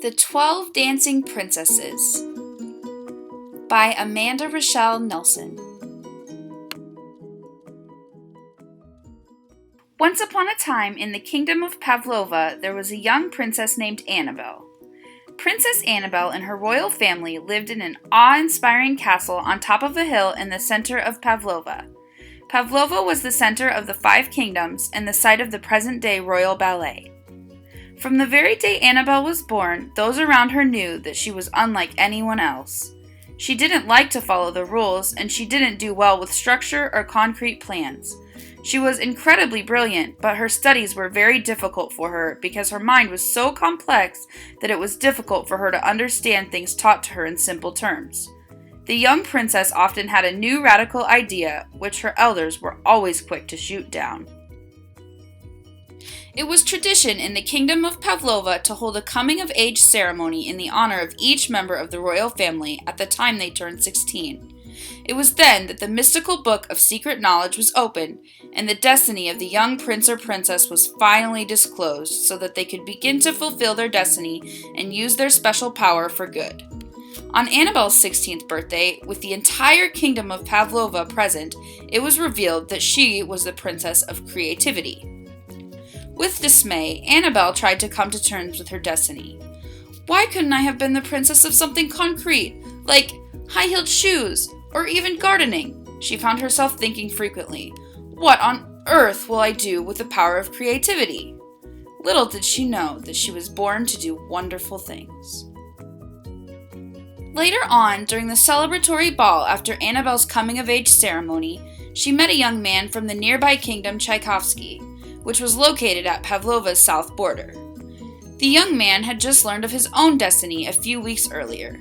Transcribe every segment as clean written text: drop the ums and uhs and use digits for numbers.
The 12 Dancing Princesses by Amanda Rochelle Nelson. Once upon a time, in the kingdom of Pavlova, there was a young princess named Annabelle. Princess Annabelle and her royal family lived in an awe-inspiring castle on top of a hill in the center of Pavlova. Pavlova was the center of the 5 kingdoms and the site of the present-day royal ballet. From the very day Annabelle was born, those around her knew that she was unlike anyone else. She didn't like to follow the rules, and she didn't do well with structure or concrete plans. She was incredibly brilliant, but her studies were very difficult for her because her mind was so complex that it was difficult for her to understand things taught to her in simple terms. The young princess often had a new radical idea, which her elders were always quick to shoot down. It was tradition in the kingdom of Pavlova to hold a coming-of-age ceremony in the honor of each member of the royal family at the time they turned 16. It was then that the mystical book of secret knowledge was opened, and the destiny of the young prince or princess was finally disclosed so that they could begin to fulfill their destiny and use their special power for good. On Annabelle's 16th birthday, with the entire kingdom of Pavlova present, it was revealed that she was the princess of creativity. With dismay, Annabelle tried to come to terms with her destiny. Why couldn't I have been the princess of something concrete, like high-heeled shoes, or even gardening? She found herself thinking frequently, what on earth will I do with the power of creativity? Little did she know that she was born to do wonderful things. Later on, during the celebratory ball after Annabelle's coming-of-age ceremony, she met a young man from the nearby kingdom Tchaikovsky, which was located at Pavlova's south border. The young man had just learned of his own destiny a few weeks earlier.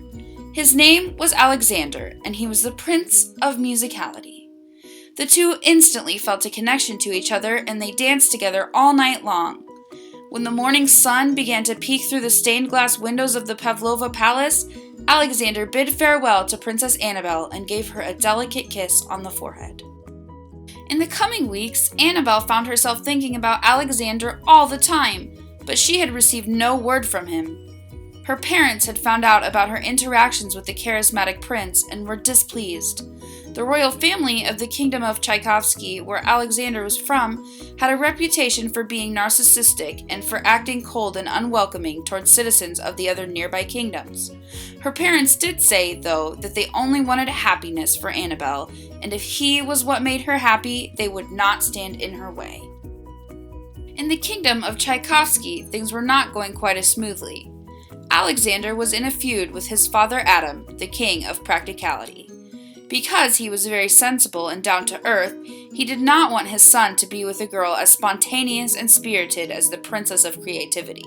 His name was Alexander, and he was the Prince of Musicality. The two instantly felt a connection to each other, and they danced together all night long. When the morning sun began to peek through the stained glass windows of the Pavlova palace, Alexander bid farewell to Princess Annabelle and gave her a delicate kiss on the forehead. In the coming weeks, Annabelle found herself thinking about Alexander all the time, but she had received no word from him. Her parents had found out about her interactions with the charismatic prince and were displeased. The royal family of the kingdom of Tchaikovsky, where Alexander was from, had a reputation for being narcissistic and for acting cold and unwelcoming towards citizens of the other nearby kingdoms. Her parents did say, though, that they only wanted happiness for Annabelle, and if he was what made her happy, they would not stand in her way. In the kingdom of Tchaikovsky, things were not going quite as smoothly. Alexander was in a feud with his father Adam, the king of practicality. Because he was very sensible and down to earth, he did not want his son to be with a girl as spontaneous and spirited as the princess of creativity.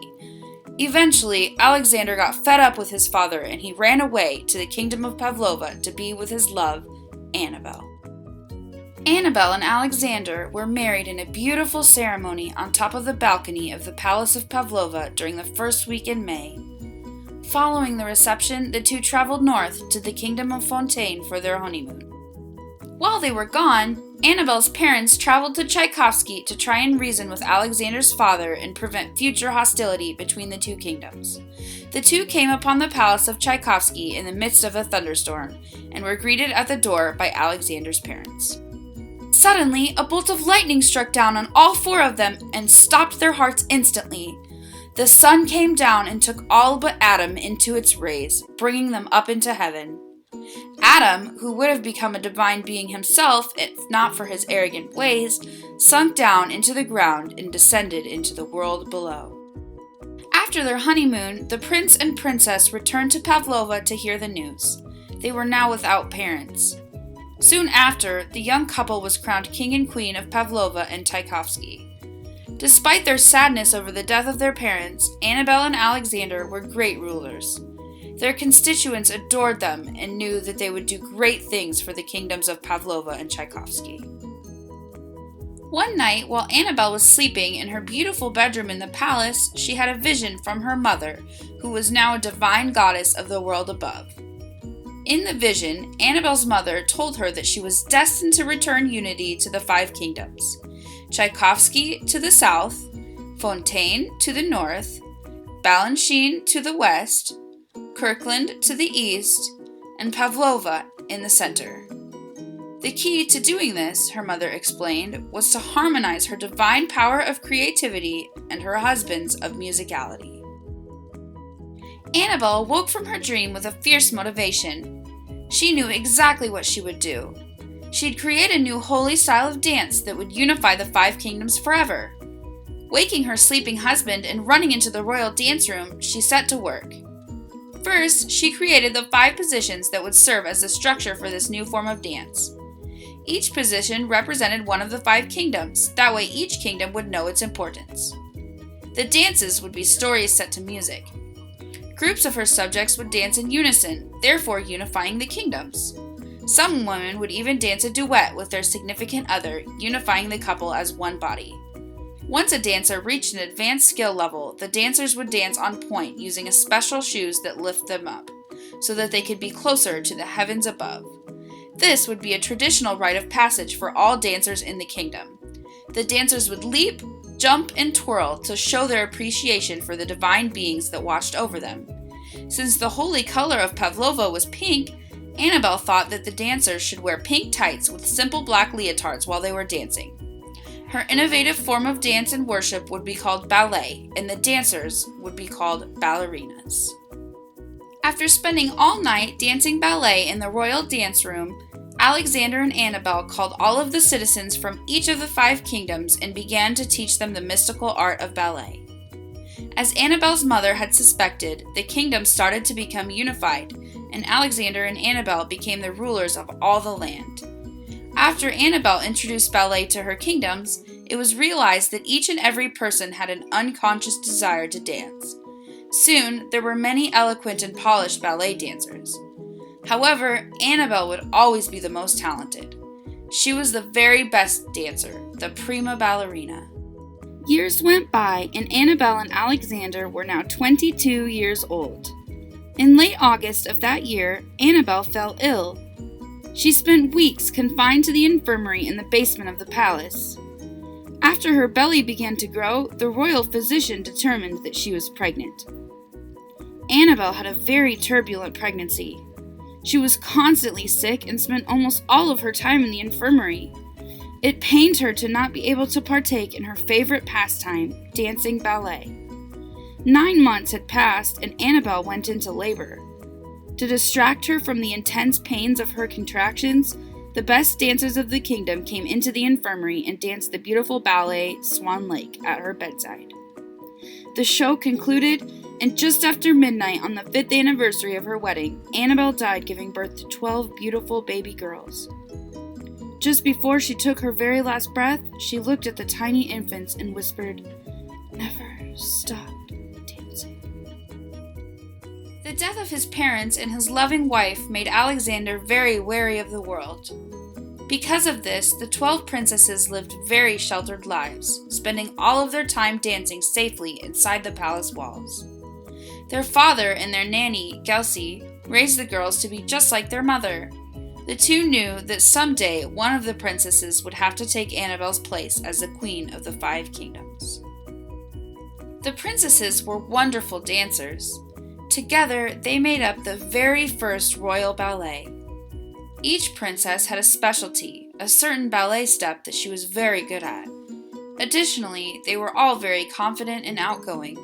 Eventually, Alexander got fed up with his father and he ran away to the kingdom of Pavlova to be with his love, Annabelle. Annabelle and Alexander were married in a beautiful ceremony on top of the balcony of the Palace of Pavlova during the first week in May. Following the reception, the two traveled north to the kingdom of Fontaine for their honeymoon. While they were gone, Annabelle's parents traveled to Tchaikovsky to try and reason with Alexander's father and prevent future hostility between the two kingdoms. The two came upon the palace of Tchaikovsky in the midst of a thunderstorm and were greeted at the door by Alexander's parents. Suddenly, a bolt of lightning struck down on all 4 of them and stopped their hearts instantly. The sun came down and took all but Adam into its rays, bringing them up into heaven. Adam, who would have become a divine being himself if not for his arrogant ways, sunk down into the ground and descended into the world below. After their honeymoon, the prince and princess returned to Pavlova to hear the news. They were now without parents. Soon after, the young couple was crowned king and queen of Pavlova and Tchaikovsky. Despite their sadness over the death of their parents, Annabelle and Alexander were great rulers. Their constituents adored them and knew that they would do great things for the kingdoms of Pavlova and Tchaikovsky. One night, while Annabelle was sleeping in her beautiful bedroom in the palace, she had a vision from her mother, who was now a divine goddess of the world above. In the vision, Annabelle's mother told her that she was destined to return unity to the 5 kingdoms: Tchaikovsky to the south, Fontaine to the north, Balanchine to the west, Kirkland to the east, and Pavlova in the center. The key to doing this, her mother explained, was to harmonize her divine power of creativity and her husband's of musicality. Annabelle woke from her dream with a fierce motivation. She knew exactly what she would do. She'd create a new holy style of dance that would unify the 5 kingdoms forever. Waking her sleeping husband and running into the royal dance room, she set to work. First, she created the 5 positions that would serve as the structure for this new form of dance. Each position represented one of the 5 kingdoms, that way each kingdom would know its importance. The dances would be stories set to music. Groups of her subjects would dance in unison, therefore unifying the kingdoms. Some women would even dance a duet with their significant other, unifying the couple as one body. Once a dancer reached an advanced skill level, the dancers would dance on point using a special shoes that lift them up, so that they could be closer to the heavens above. This would be a traditional rite of passage for all dancers in the kingdom. The dancers would leap, jump, and twirl to show their appreciation for the divine beings that watched over them. Since the holy color of Pavlova was pink, Annabelle thought that the dancers should wear pink tights with simple black leotards while they were dancing. Her innovative form of dance and worship would be called ballet, and the dancers would be called ballerinas. After spending all night dancing ballet in the royal dance room, Alexander and Annabelle called all of the citizens from each of the 5 kingdoms and began to teach them the mystical art of ballet. As Annabelle's mother had suspected, the kingdoms started to become unified, and Alexander and Annabelle became the rulers of all the land. After Annabelle introduced ballet to her kingdoms, it was realized that each and every person had an unconscious desire to dance. Soon, there were many eloquent and polished ballet dancers. However, Annabelle would always be the most talented. She was the very best dancer, the prima ballerina. Years went by, and Annabelle and Alexander were now 22 years old. In late August of that year, Annabelle fell ill. She spent weeks confined to the infirmary in the basement of the palace. After her belly began to grow, the royal physician determined that she was pregnant. Annabelle had a very turbulent pregnancy. She was constantly sick and spent almost all of her time in the infirmary. It pained her to not be able to partake in her favorite pastime, dancing ballet. 9 months had passed and Annabelle went into labor. To distract her from the intense pains of her contractions, the best dancers of the kingdom came into the infirmary and danced the beautiful ballet Swan Lake at her bedside. The show concluded, and just after midnight on the 5th anniversary of her wedding, Annabelle died giving birth to 12 beautiful baby girls. Just before she took her very last breath, she looked at the tiny infants and whispered, "Never stop dancing." The death of his parents and his loving wife made Alexander very wary of the world. Because of this, the 12 princesses lived very sheltered lives, spending all of their time dancing safely inside the palace walls. Their father and their nanny, Gelsey, raised the girls to be just like their mother. The two knew that someday one of the princesses would have to take Annabelle's place as the queen of the 5 kingdoms. The princesses were wonderful dancers. Together, they made up the very first royal ballet. Each princess had a specialty, a certain ballet step that she was very good at. Additionally, they were all very confident and outgoing.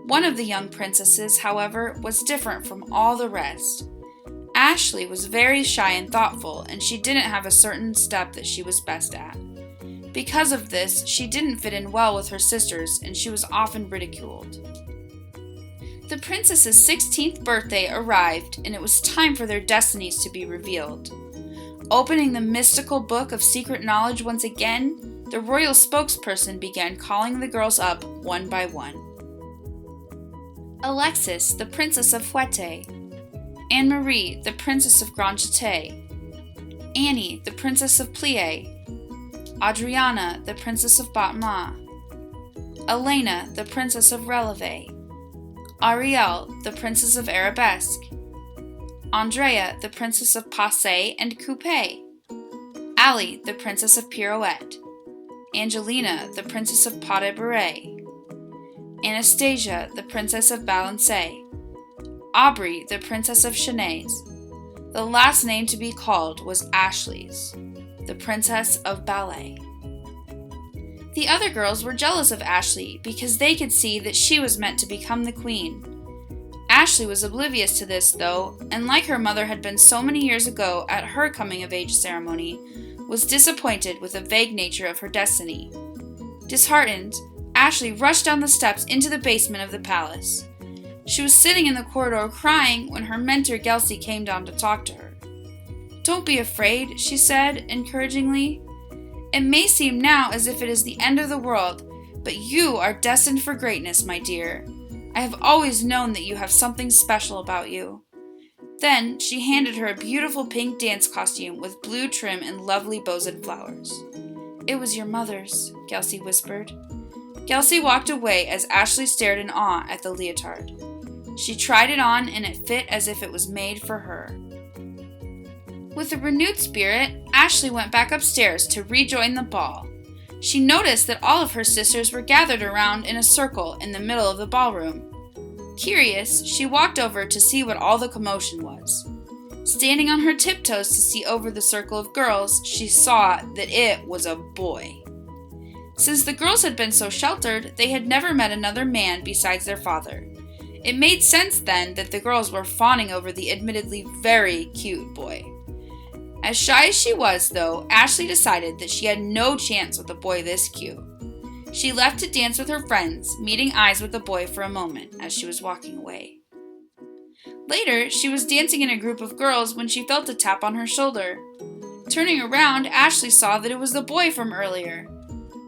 One of the young princesses, however, was different from all the rest. Ashley was very shy and thoughtful, and she didn't have a certain step that she was best at. Because of this, she didn't fit in well with her sisters, and she was often ridiculed. The princess's 16th birthday arrived, and it was time for their destinies to be revealed. Opening the mystical book of secret knowledge once again, the royal spokesperson began calling the girls up one by one. Alexis, the Princess of Fouette; Anne-Marie, the Princess of Grand Châtelet; Annie, the Princess of Plié; Adriana, the Princess of Batma; Elena, the Princess of Releve; Ariel, the Princess of Arabesque; Andrea, the Princess of Passe and Coupe; Ali, the Princess of Pirouette; Angelina, the Princess of Pas de Bourrée; Anastasia, the Princess of Balancé, Aubrey, the Princess of Chanés. The last name to be called was Ashley's, the Princess of Ballet. The other girls were jealous of Ashley because they could see that she was meant to become the queen. Ashley was oblivious to this, though, and like her mother had been so many years ago at her coming-of-age ceremony, was disappointed with the vague nature of her destiny. Disheartened, Ashley rushed down the steps into the basement of the palace. She was sitting in the corridor crying when her mentor Gelsey came down to talk to her. "Don't be afraid," she said encouragingly. "It may seem now as if it is the end of the world, but you are destined for greatness, my dear. I have always known that you have something special about you." Then she handed her a beautiful pink dance costume with blue trim and lovely bows and flowers. "It was your mother's," Gelsey whispered. Gelsey walked away as Ashley stared in awe at the leotard. She tried it on and it fit as if it was made for her. With a renewed spirit, Ashley went back upstairs to rejoin the ball. She noticed that all of her sisters were gathered around in a circle in the middle of the ballroom. Curious, she walked over to see what all the commotion was. Standing on her tiptoes to see over the circle of girls, she saw that it was a boy. Since the girls had been so sheltered, they had never met another man besides their father. It made sense then that the girls were fawning over the admittedly very cute boy. As shy as she was, though, Ashley decided that she had no chance with a boy this cute. She left to dance with her friends, meeting eyes with the boy for a moment as she was walking away. Later, she was dancing in a group of girls when she felt a tap on her shoulder. Turning around, Ashley saw that it was the boy from earlier.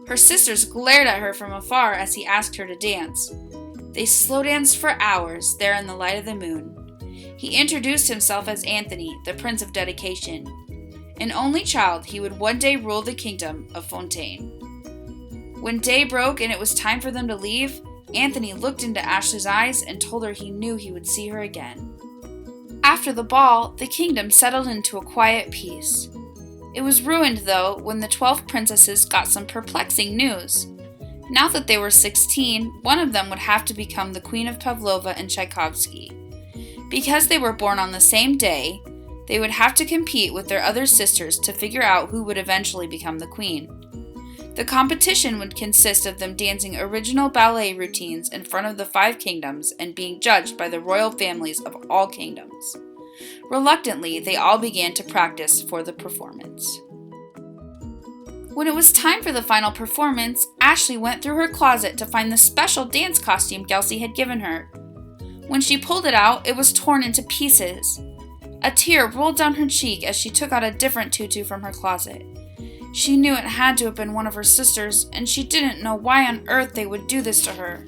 Her sisters glared at her from afar as he asked her to dance. They slow danced for hours there in the light of the moon. He introduced himself as Anthony, the Prince of Dedication. An only child, he would one day rule the kingdom of Fontaine. When day broke and it was time for them to leave, Anthony looked into Ashley's eyes and told her he knew he would see her again. After the ball, the kingdom settled into a quiet peace. It was ruined, though, when the 12 princesses got some perplexing news. Now that they were 16, one of them would have to become the Queen of Pavlova and Tchaikovsky. Because they were born on the same day, they would have to compete with their other sisters to figure out who would eventually become the queen. The competition would consist of them dancing original ballet routines in front of the 5 kingdoms and being judged by the royal families of all kingdoms. Reluctantly, they all began to practice for the performance. When it was time for the final performance, Ashley went through her closet to find the special dance costume Gelsey had given her. When she pulled it out, it was torn into pieces. A tear rolled down her cheek as she took out a different tutu from her closet. She knew it had to have been one of her sisters, and she didn't know why on earth they would do this to her.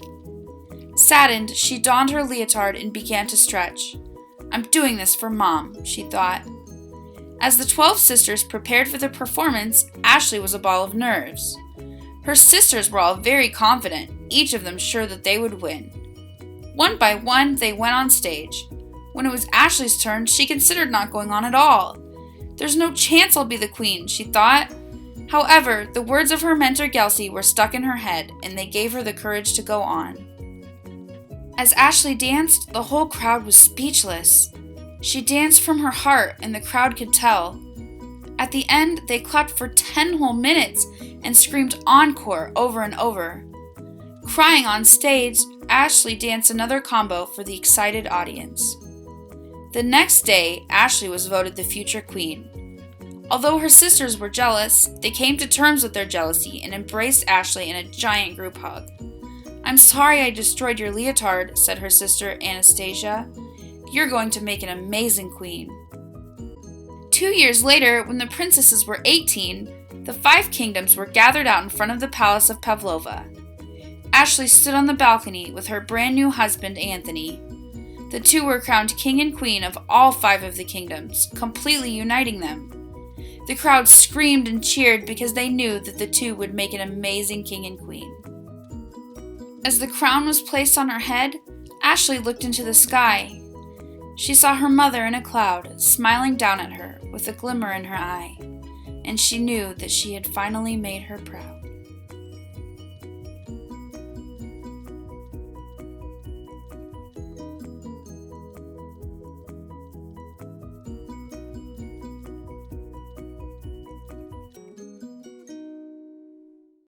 Saddened, she donned her leotard and began to stretch. "I'm doing this for Mom," she thought. As the 12 sisters prepared for the performance, Ashley was a ball of nerves. Her sisters were all very confident, each of them sure that they would win. One by one, they went on stage. When it was Ashley's turn, she considered not going on at all. "There's no chance I'll be the queen," she thought. However, the words of her mentor Gelsey were stuck in her head, and they gave her the courage to go on. As Ashley danced, the whole crowd was speechless. She danced from her heart, and the crowd could tell. At the end, they clapped for 10 whole minutes and screamed encore over and over. Crying on stage, Ashley danced another combo for the excited audience. The next day, Ashley was voted the future queen. Although her sisters were jealous, they came to terms with their jealousy and embraced Ashley in a giant group hug. "I'm sorry I destroyed your leotard," said her sister Anastasia. "You're going to make an amazing queen." 2 years later, when the princesses were 18, the 5 kingdoms were gathered out in front of the palace of Pavlova. Ashley stood on the balcony with her brand new husband Anthony. The two were crowned king and queen of all 5 of the kingdoms, completely uniting them. The crowd screamed and cheered because they knew that the two would make an amazing king and queen. As the crown was placed on her head, Ashley looked into the sky. She saw her mother in a cloud, smiling down at her with a glimmer in her eye, and she knew that she had finally made her proud.